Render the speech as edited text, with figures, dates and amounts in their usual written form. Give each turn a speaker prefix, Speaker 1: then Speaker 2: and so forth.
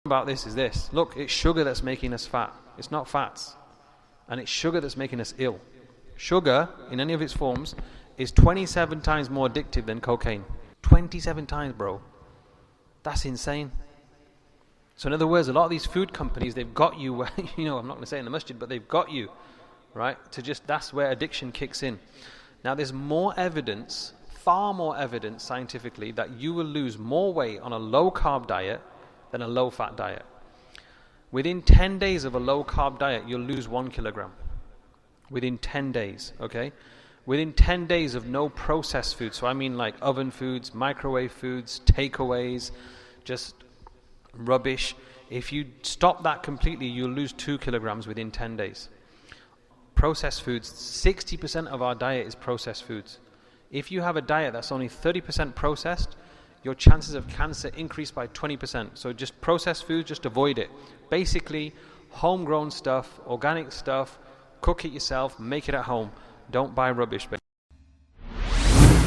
Speaker 1: about this is this. Look, it's sugar that's making us fat. It's not fats. And it's sugar that's making us ill. Sugar, in any of its forms, is 27 times more addictive than cocaine. 27 times, bro. That's insane. So in other words, a lot of these food companies, they've got you where, I'm not going to say in the masjid, but they've got you, right? That's where addiction kicks in. Now there's more evidence, far more evidence scientifically, that you will lose more weight on a low-carb diet than a low-fat diet. Within 10 days of a low-carb diet, you'll lose 1 kilogram. Within 10 days, okay? Within 10 days of no processed food, so I mean like oven foods, microwave foods, takeaways, just rubbish. If you stop that completely, you'll lose 2 kilograms within 10 days. Processed foods, 60% of our diet is processed foods. If you have a diet that's only 30% processed, your chances of cancer increase by 20%. So just processed food, just avoid it. Basically, homegrown stuff, organic stuff, cook it yourself, make it at home. Don't buy rubbish.